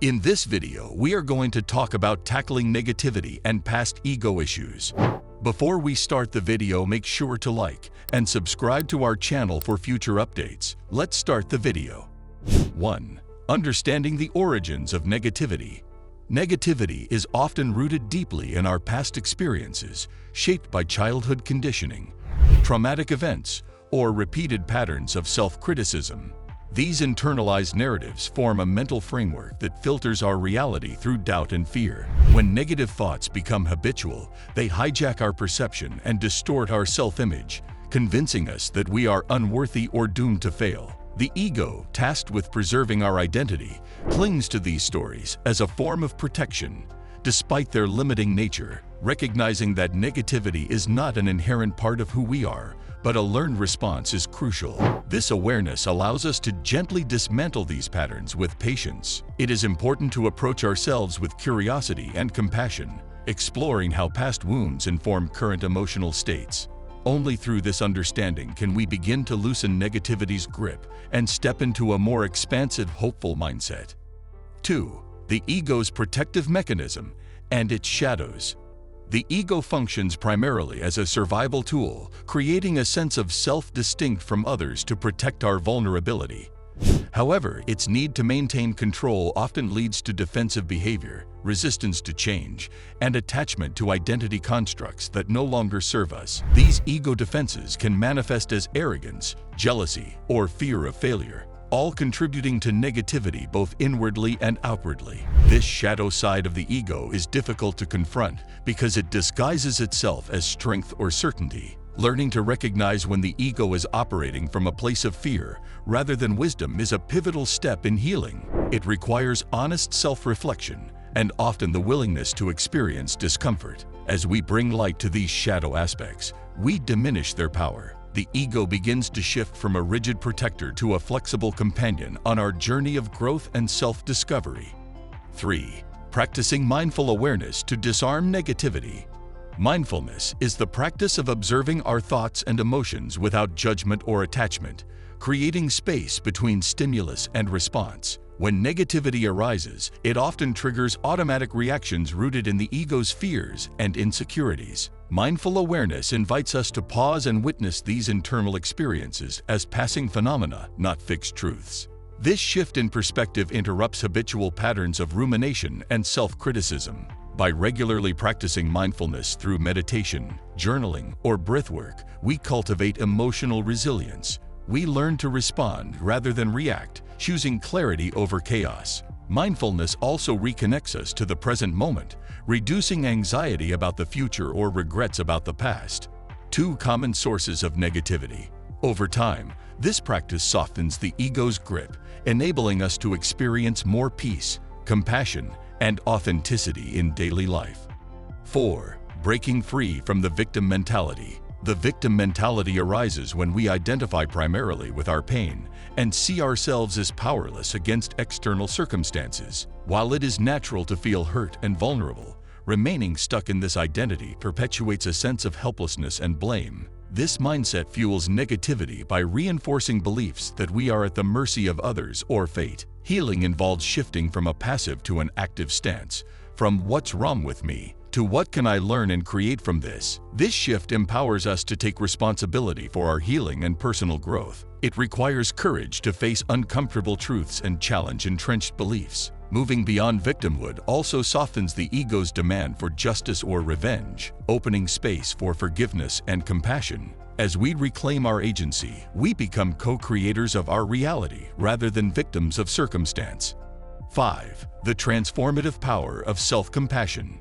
In this video, we are going to talk about tackling negativity and past ego issues. Before we start the video, make sure to like and subscribe to our channel for future updates. Let's start the video. 1. Understanding the origins of negativity. Negativity is often rooted deeply in our past experiences, shaped by childhood conditioning, traumatic events, or repeated patterns of self-criticism. These internalized narratives form a mental framework that filters our reality through doubt and fear. When negative thoughts become habitual, they hijack our perception and distort our self-image, convincing us that we are unworthy or doomed to fail. The ego, tasked with preserving our identity, clings to these stories as a form of protection. Despite their limiting nature, recognizing that negativity is not an inherent part of who we are, but a learned response is crucial. This awareness allows us to gently dismantle these patterns with patience. It is important to approach ourselves with curiosity and compassion, exploring how past wounds inform current emotional states. Only through this understanding can we begin to loosen negativity's grip and step into a more expansive, hopeful mindset. 2. The ego's protective mechanism and its shadows. The ego functions primarily as a survival tool, creating a sense of self distinct from others to protect our vulnerability. However, its need to maintain control often leads to defensive behavior, resistance to change, and attachment to identity constructs that no longer serve us. These ego defenses can manifest as arrogance, jealousy, or fear of failure, all contributing to negativity both inwardly and outwardly. This shadow side of the ego is difficult to confront because it disguises itself as strength or certainty. Learning to recognize when the ego is operating from a place of fear rather than wisdom is a pivotal step in healing. It requires honest self-reflection and often the willingness to experience discomfort. As we bring light to these shadow aspects, we diminish their power. The ego begins to shift from a rigid protector to a flexible companion on our journey of growth and self-discovery. 3. Practicing mindful awareness to disarm negativity. Mindfulness is the practice of observing our thoughts and emotions without judgment or attachment, creating space between stimulus and response. When negativity arises, it often triggers automatic reactions rooted in the ego's fears and insecurities. Mindful awareness invites us to pause and witness these internal experiences as passing phenomena, not fixed truths. This shift in perspective interrupts habitual patterns of rumination and self-criticism. By regularly practicing mindfulness through meditation, journaling, or breathwork, we cultivate emotional resilience. We learn to respond rather than react, choosing clarity over chaos. Mindfulness also reconnects us to the present moment, reducing anxiety about the future or regrets about the past. 2 common sources of negativity. Over time, this practice softens the ego's grip, enabling us to experience more peace, compassion, and authenticity in daily life. 4. Breaking free from the victim mentality. The victim mentality arises when we identify primarily with our pain and see ourselves as powerless against external circumstances. While it is natural to feel hurt and vulnerable, remaining stuck in this identity perpetuates a sense of helplessness and blame. This mindset fuels negativity by reinforcing beliefs that we are at the mercy of others or fate. Healing involves shifting from a passive to an active stance, from "what's wrong with me" to "what can I learn and create from this?" This shift empowers us to take responsibility for our healing and personal growth. It requires courage to face uncomfortable truths and challenge entrenched beliefs. Moving beyond victimhood also softens the ego's demand for justice or revenge, opening space for forgiveness and compassion. As we reclaim our agency, we become co-creators of our reality rather than victims of circumstance. 5. The transformative power of self-compassion.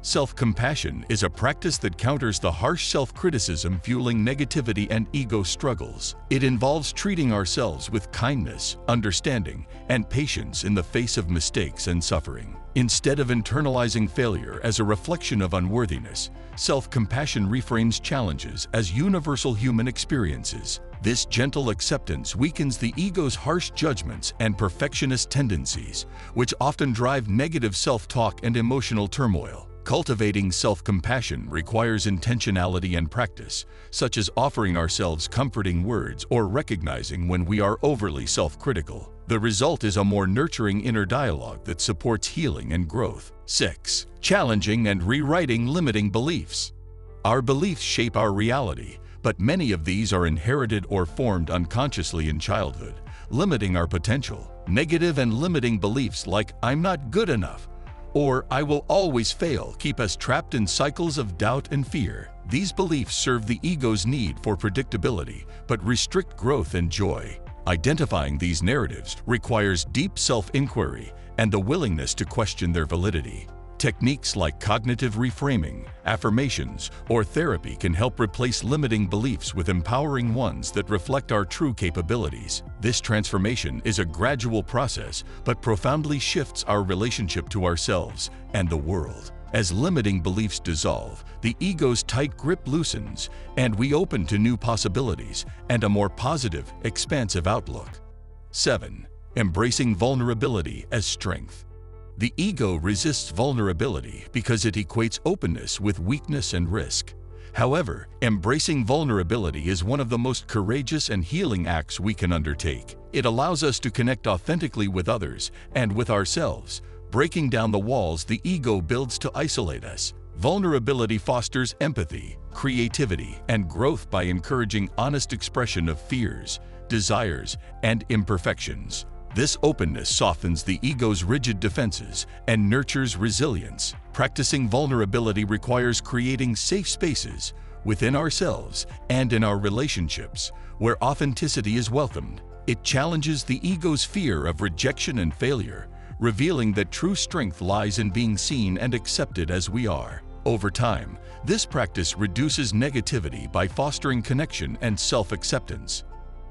Self-compassion is a practice that counters the harsh self-criticism fueling negativity and ego struggles. It involves treating ourselves with kindness, understanding, and patience in the face of mistakes and suffering. Instead of internalizing failure as a reflection of unworthiness, self-compassion reframes challenges as universal human experiences. This gentle acceptance weakens the ego's harsh judgments and perfectionist tendencies, which often drive negative self-talk and emotional turmoil. Cultivating self-compassion requires intentionality and practice, such as offering ourselves comforting words or recognizing when we are overly self-critical. The result is a more nurturing inner dialogue that supports healing and growth. 6. Challenging and rewriting limiting beliefs. Our beliefs shape our reality, but many of these are inherited or formed unconsciously in childhood, limiting our potential. Negative and limiting beliefs like "I'm not good enough" or "I will always fail" keep us trapped in cycles of doubt and fear. These beliefs serve the ego's need for predictability, but restrict growth and joy. Identifying these narratives requires deep self-inquiry and the willingness to question their validity. Techniques like cognitive reframing, affirmations, or therapy can help replace limiting beliefs with empowering ones that reflect our true capabilities. This transformation is a gradual process, but profoundly shifts our relationship to ourselves and the world. As limiting beliefs dissolve, the ego's tight grip loosens, and we open to new possibilities and a more positive, expansive outlook. 7. Embracing vulnerability as strength. The ego resists vulnerability because it equates openness with weakness and risk. However, embracing vulnerability is one of the most courageous and healing acts we can undertake. It allows us to connect authentically with others and with ourselves, breaking down the walls the ego builds to isolate us. Vulnerability fosters empathy, creativity, and growth by encouraging honest expression of fears, desires, and imperfections. This openness softens the ego's rigid defenses and nurtures resilience. Practicing vulnerability requires creating safe spaces within ourselves and in our relationships where authenticity is welcomed. It challenges the ego's fear of rejection and failure, revealing that true strength lies in being seen and accepted as we are. Over time, this practice reduces negativity by fostering connection and self-acceptance.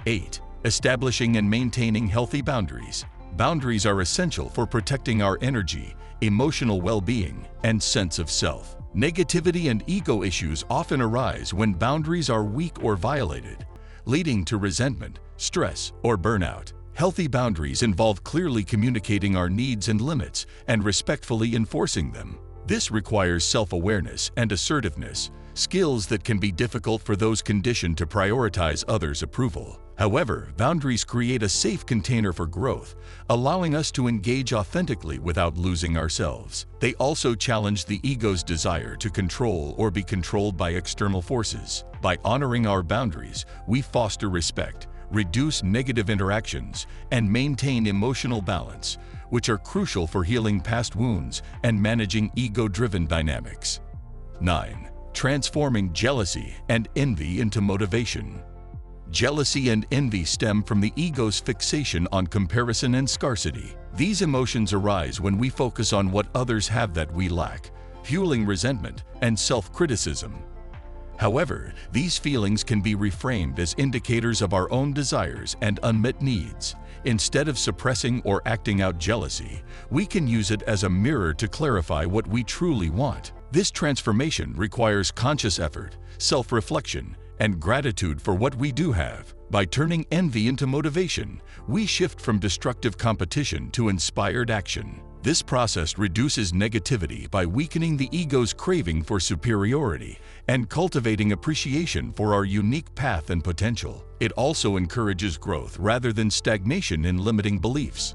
8. Establishing and maintaining healthy boundaries. Boundaries are essential for protecting our energy, emotional well-being, and sense of self. Negativity and ego issues often arise when boundaries are weak or violated, leading to resentment, stress, or burnout. Healthy boundaries involve clearly communicating our needs and limits and respectfully enforcing them. This requires self-awareness and assertiveness, skills that can be difficult for those conditioned to prioritize others' approval. However, boundaries create a safe container for growth, allowing us to engage authentically without losing ourselves. They also challenge the ego's desire to control or be controlled by external forces. By honoring our boundaries, we foster respect, reduce negative interactions, and maintain emotional balance, which are crucial for healing past wounds and managing ego-driven dynamics. 9. Transforming jealousy and envy into motivation. Jealousy and envy stem from the ego's fixation on comparison and scarcity. These emotions arise when we focus on what others have that we lack, fueling resentment and self-criticism. However, these feelings can be reframed as indicators of our own desires and unmet needs. Instead of suppressing or acting out jealousy, we can use it as a mirror to clarify what we truly want. This transformation requires conscious effort, self-reflection, and gratitude for what we do have. By turning envy into motivation, we shift from destructive competition to inspired action. This process reduces negativity by weakening the ego's craving for superiority and cultivating appreciation for our unique path and potential. It also encourages growth rather than stagnation in limiting beliefs.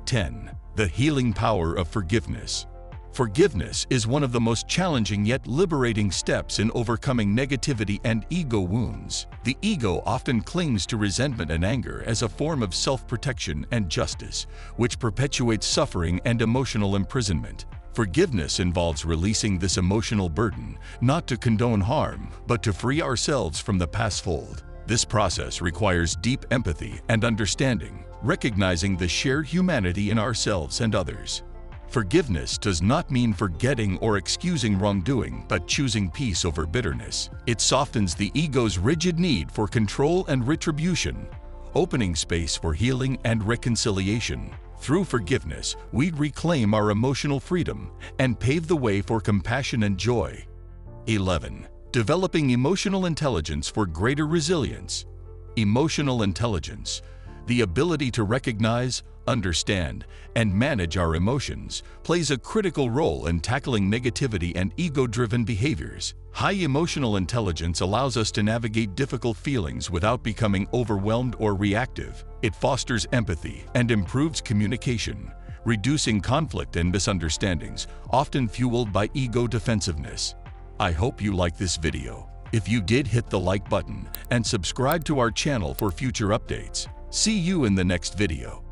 10. The healing power of forgiveness. Forgiveness is one of the most challenging yet liberating steps in overcoming negativity and ego wounds. The ego often clings to resentment and anger as a form of self-protection and justice, which perpetuates suffering and emotional imprisonment. Forgiveness involves releasing this emotional burden, not to condone harm, but to free ourselves from the past fold. This process requires deep empathy and understanding, recognizing the shared humanity in ourselves and others. Forgiveness does not mean forgetting or excusing wrongdoing, but choosing peace over bitterness. It softens the ego's rigid need for control and retribution, opening space for healing and reconciliation. Through forgiveness, we reclaim our emotional freedom and pave the way for compassion and joy. 11. Developing emotional intelligence for greater resilience. Emotional intelligence, the ability to recognize, understand, and manage our emotions plays a critical role in tackling negativity and ego-driven behaviors. High emotional intelligence allows us to navigate difficult feelings without becoming overwhelmed or reactive. It fosters empathy and improves communication, reducing conflict and misunderstandings, often fueled by ego defensiveness. I hope you liked this video. If you did, hit the like button and subscribe to our channel for future updates. See you in the next video.